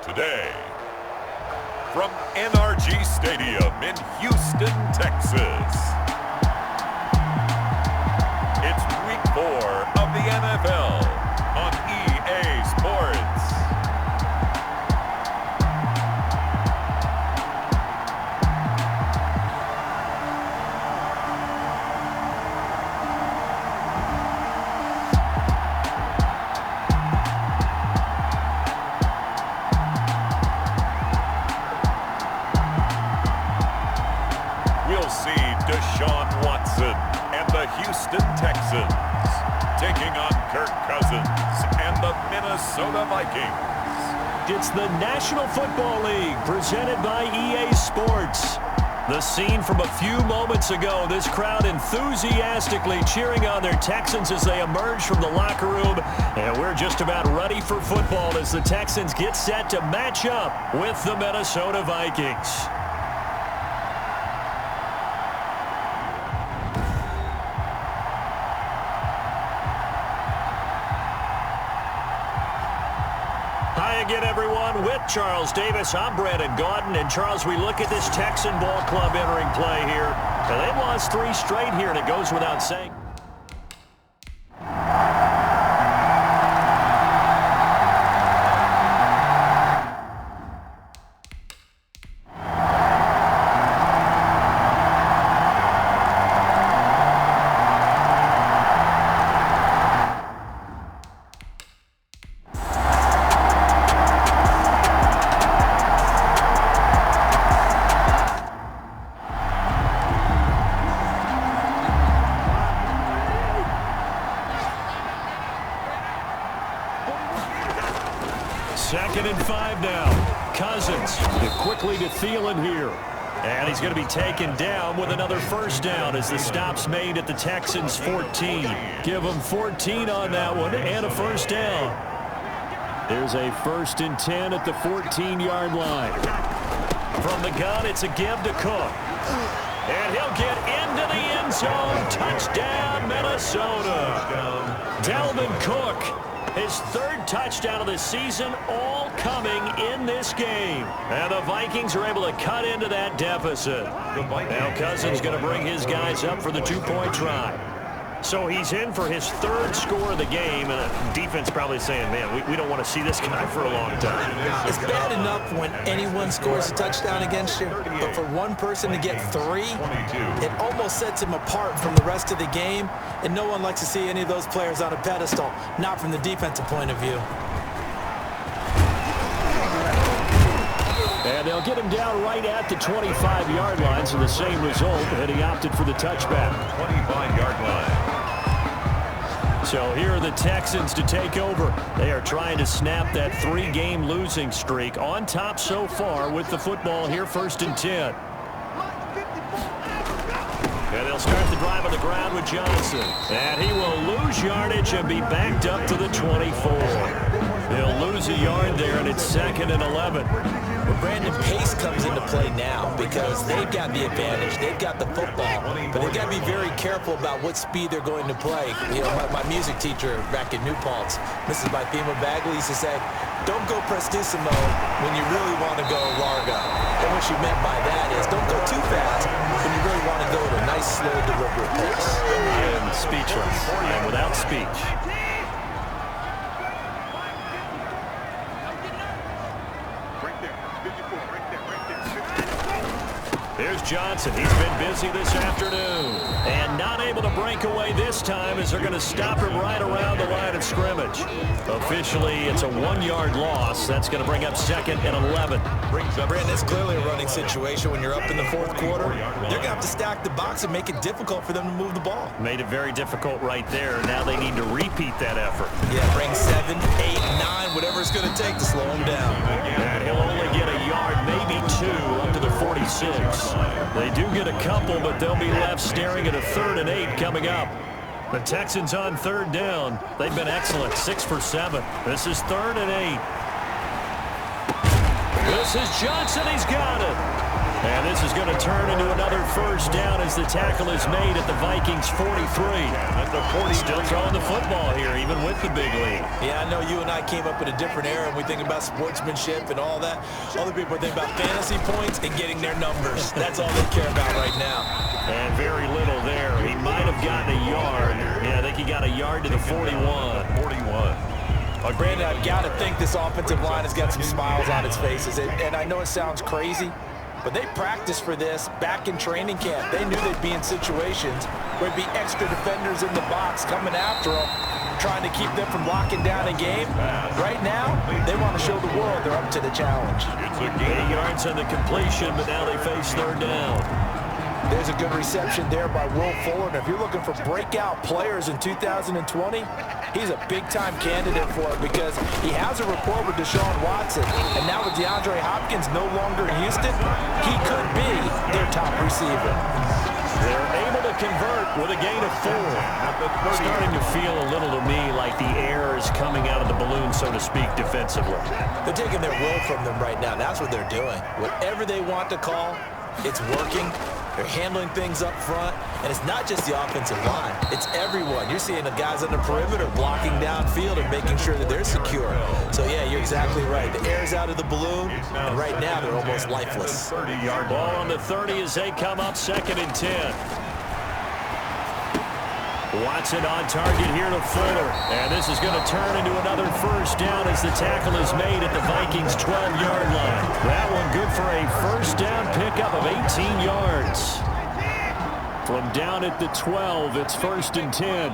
Today, from NRG Stadium in Houston, Texas, it's Week 4 of the NFL on EA Sports. Houston Texans taking on Kirk Cousins and the Minnesota Vikings. It's the National Football League presented by EA Sports. The scene from a few moments ago, this crowd enthusiastically cheering on their Texans as they emerge from the locker room. And we're just about ready for football as the Texans get set to match up with the Minnesota Vikings. Again, everyone, with Charles Davis, I'm Brandon Gaudin. And, Charles, we look at this Texan ball club entering play here. And they've lost 3 straight here, and it goes without saying. Second and 5 now. Cousins quickly to Thielen here. And he's going to be taken down with another first down as the stop's made at the Texans' 14. Give them 14 on that one and a first down. There's a 1st and 10 at the 14-yard line. From the gun, it's a give to Cook. And he'll get into the end zone. Touchdown, Minnesota. Dalvin Cook. His 3rd touchdown of the season, all coming in this game. And the Vikings are able to cut into that deficit. Now Cousins going to bring his guys up for the 2-point try. So he's in for his 3rd score of the game, and the defense probably saying, man, we don't want to see this guy for a long time. It's bad enough when anyone scores a touchdown against you, but for one person to get 3, it almost sets him apart from the rest of the game, and no one likes to see any of those players on a pedestal, not from the defensive point of view. And they'll get him down right at the 25-yard line, so the same result, and he opted for the touchback. 25-yard line. So here are the Texans to take over. They are trying to snap that 3-game losing streak. On top so far with the football here, 1st and 10. And they'll start the drive on the ground with Johnson. And he will lose yardage and be backed up to the 24. He'll lose a yard there, and it's 2nd and 11. Well, Brandon, pace comes into play now because they've got the advantage. They've got the football, but they've got to be very careful about what speed they're going to play. You know, my music teacher back in New Paltz, Mrs. Bythema Bagley, used to say, don't go prestissimo when you really want to go largo. And what she meant by that is don't go too fast when you really want to go at a nice, slow, deliberate pace. I am speechless. I am without speech. Here's Johnson. He's been busy this afternoon. And not able to break away this time as they're going to stop him right around the line of scrimmage. Officially, it's a 1-yard loss. That's going to bring up 2nd and 11. Brandon, it's clearly a running situation when you're up in the 4th quarter. They're going to have to stack the box and make it difficult for them to move the ball. Made it very difficult right there. Now they need to repeat that effort. Yeah, bring 7, 8, 9, whatever it's going to take to slow him down. And he'll only get a yard, maybe 2, up to the 46. They do get a couple, but they'll be left staring at a 3rd and 8 coming up. The Texans on 3rd down. They've been excellent, 6 for 7. This is 3rd and 8. This is Johnson. He's got it. And this is going to turn into another first down as the tackle is made at the Vikings 43. At the 40, still throwing the football here, even with the big lead. Yeah, I know you and I came up in a different era, and we think about sportsmanship and all that. Other people think about fantasy points and getting their numbers. That's all they care about right now. And very little there. He might have gotten a yard. Yeah, I think he got a yard to the 41. 41. Brandon, I've got to think this offensive line has got some smiles on its faces. And I know it sounds crazy, but they practiced for this back in training camp. They knew they'd be in situations where there'd be extra defenders in the box coming after them, trying to keep them from locking down a game. Right now, they want to show the world they're up to the challenge. It's a gain. 8 yards on the completion, but now they face third down. There's a good reception there by Will Fuller. And if you're looking for breakout players in 2020, he's a big-time candidate for it because he has a rapport with Deshaun Watson. And now with DeAndre Hopkins no longer in Houston, he could be their top receiver. They're able to convert with a gain of 4. Starting to feel a little to me like the air is coming out of the balloon, so to speak, defensively. They're taking their will from them right now. That's what they're doing. Whatever they want to call, it's working. They're handling things up front, and it's not just the offensive line. It's everyone. You're seeing the guys on the perimeter blocking downfield and making sure that they're secure. So, yeah, you're exactly right. The air's out of the balloon, and right now they're almost lifeless. 30-yard Ball on the 30 as they come up 2nd and 10. Watson on target here to Fuller. And this is going to turn into another first down as the tackle is made at the Vikings' 12-yard line. That one good for a first down pickup of 18 yards. From down at the 12, it's 1st and 10.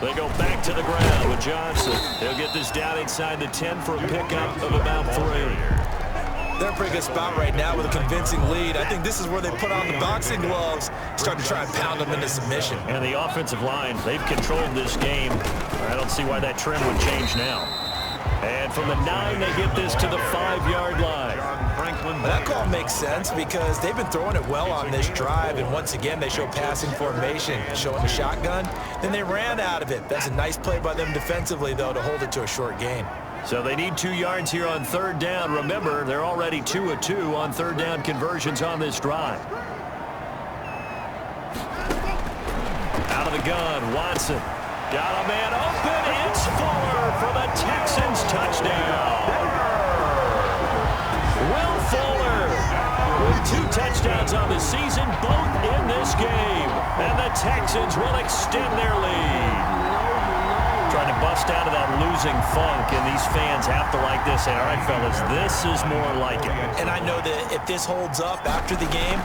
They go back to the ground with Johnson. They'll get this down inside the 10 for a pickup of about 3. They're in a pretty good spot right now with a convincing lead. I think this is where they put on the boxing gloves, start to try and pound them into submission. And the offensive line, they've controlled this game. I don't see why that trend would change now. And from the 9, they get this to the 5-yard line. That call makes sense because they've been throwing it well on this drive, and once again they show passing formation, showing the shotgun. Then they ran out of it. That's a nice play by them defensively, though, to hold it to a short gain. So they need 2 yards here on 3rd down. Remember, they're already 2 of 2 on 3rd down conversions on this drive. Out of the gun, Watson. Got a man open. It's Fuller for the Texans touchdown. Will Fuller with 2 touchdowns on the season, both in this game. And the Texans will extend their lead. Trying to bust out of that losing funk, and these fans have to like this. Say, all right, fellas, this is more like it. And I know that if this holds up after the game,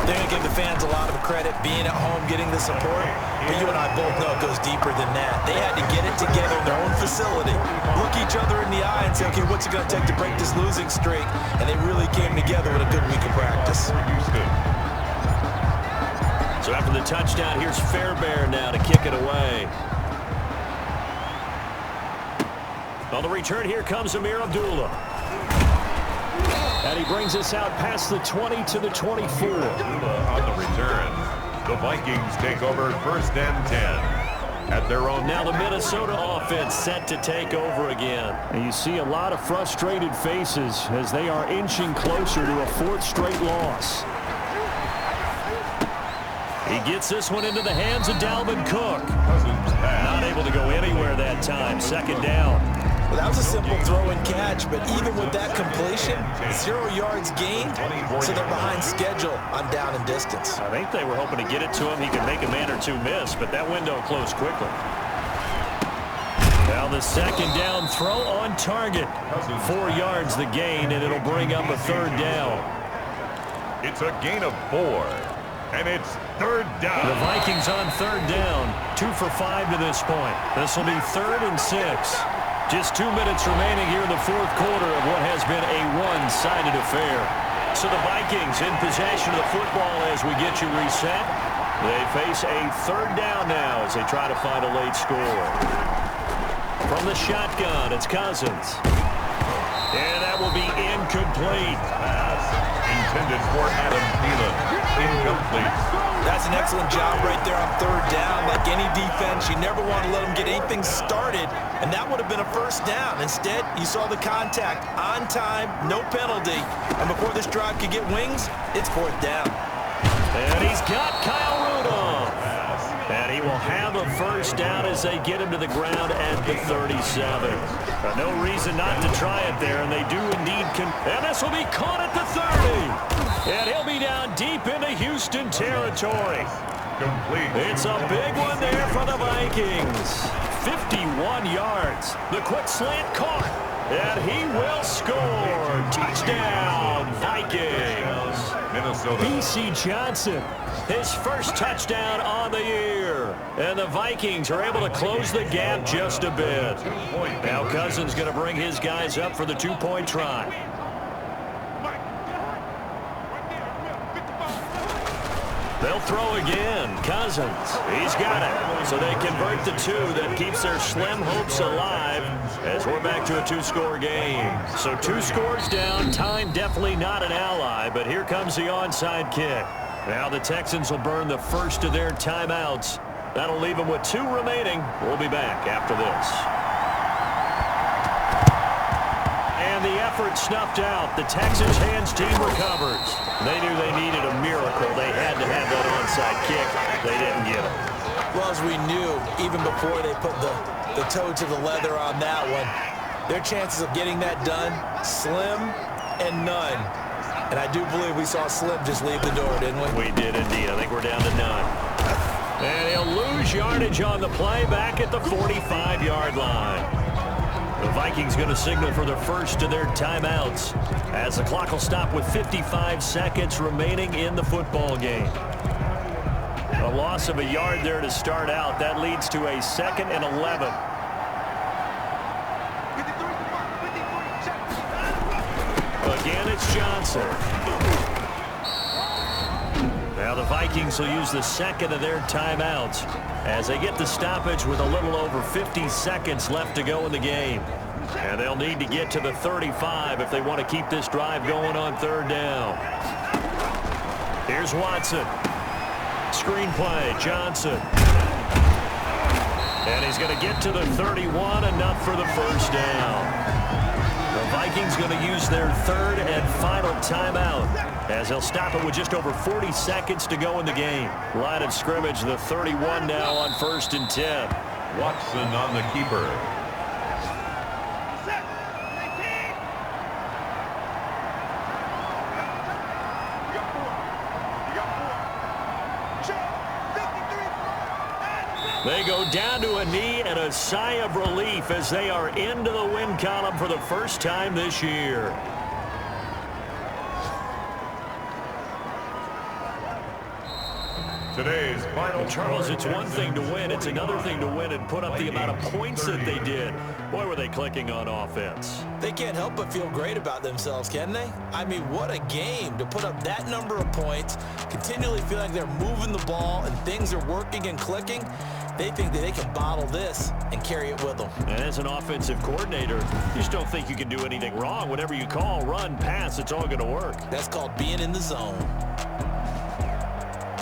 they're going to give the fans a lot of credit, being at home, getting the support. But you and I both know it goes deeper than that. They had to get it together in their own facility, look each other in the eye and say, okay, what's it going to take to break this losing streak? And they really came together with a good week of practice. So after the touchdown, here's Fairbairn now to kick it away. On the return, here comes Amir Abdullah. And he brings us out past the 20 to the 24. On the return, the Vikings take over 1st and 10 at their own. Now the Minnesota offense set to take over again. And you see a lot of frustrated faces as they are inching closer to a 4th straight loss. He gets this one into the hands of Dalvin Cook. Not able to go anywhere that time. 2nd down. Well, that was a simple throw and catch, but even with that completion, 0 yards gained, so they're behind schedule on down and distance. I think they were hoping to get it to him. He could make a man or 2 miss, but that window closed quickly. Now the 2nd down throw on target. 4 yards the gain, and it'll bring up a 3rd down. It's a gain of 4, and it's 3rd down. The Vikings on 3rd down, 2 for 5 to this point. This will be 3rd and 6. Just 2 minutes remaining here in the 4th quarter of what has been a one-sided affair. So the Vikings in possession of the football as we get you reset. They face a 3rd down now as they try to find a late score. From the shotgun, it's Cousins. And that will be incomplete. Intended for Adam Thielen. Incomplete. That's an excellent job right there on third down. Like any defense, you never want to let them get anything started, and that would have been a first down. Instead, you saw the contact on time, no penalty, and before this drive could get wings, it's fourth down. And he's got Kyle Rudolph. And he will have a first down as they get him to the ground at the 37. No reason not to try it there, and they do indeed. And this will be caught at the 30. And he'll be down deep into Houston territory. Complete. It's a big one there for the Vikings. 51 yards. The quick slant caught. And he will score. Touchdown, Vikings. Minnesota. B.C. Johnson, his first touchdown on the year. And the Vikings are able to close the gap just a bit. Now Cousins going to bring his guys up for the two-point try. They'll throw again. Cousins, he's got it. So they convert the two. That keeps their slim hopes alive as we're back to a two-score game. So 2 scores down. Time definitely not an ally, but here comes the onside kick. Now the Texans will burn the first of their timeouts. That'll leave them with 2 remaining. We'll be back after this. And the effort snuffed out. The Texans hands team recovers. They knew they needed a miracle. They had to have that onside kick. They didn't get it. Well, as we knew, even before they put the toe to the leather on that one, their chances of getting that done, slim and none. And I do believe we saw Slim just leave the door, didn't we? We did indeed. I think we're down to none. And he'll lose yardage on the play back at the 45-yard line. The Vikings going to signal for the first of their timeouts as the clock will stop with 55 seconds remaining in the football game. A loss of a yard there to start out. That leads to a 2nd and 11. Again, it's Johnson. Now the Vikings will use the second of their timeouts as they get the stoppage with a little over 50 seconds left to go in the game. And they'll need to get to the 35 if they want to keep this drive going on third down. Here's Watson. Screen play, Johnson. And he's going to get to the 31, enough for the first down. The Vikings going to use their 3rd and final timeout as they'll stop it with just over 40 seconds to go in the game. Line of scrimmage, the 31 now on 1st and 10. Watson on the keeper. They go down to a knee and a sigh of relief as they are into the win column for the first time this year. Today's final. Charles, it's one thing to win. It's another thing to win and put up the amount of points that they did. Boy, were they clicking on offense. They can't help but feel great about themselves, can they? I mean, what a game to put up that number of points, continually feel like they're moving the ball and things are working and clicking. They think that they can bottle this and carry it with them. And as an offensive coordinator, you just don't think you can do anything wrong. Whatever you call, run, pass, it's all going to work. That's called being in the zone.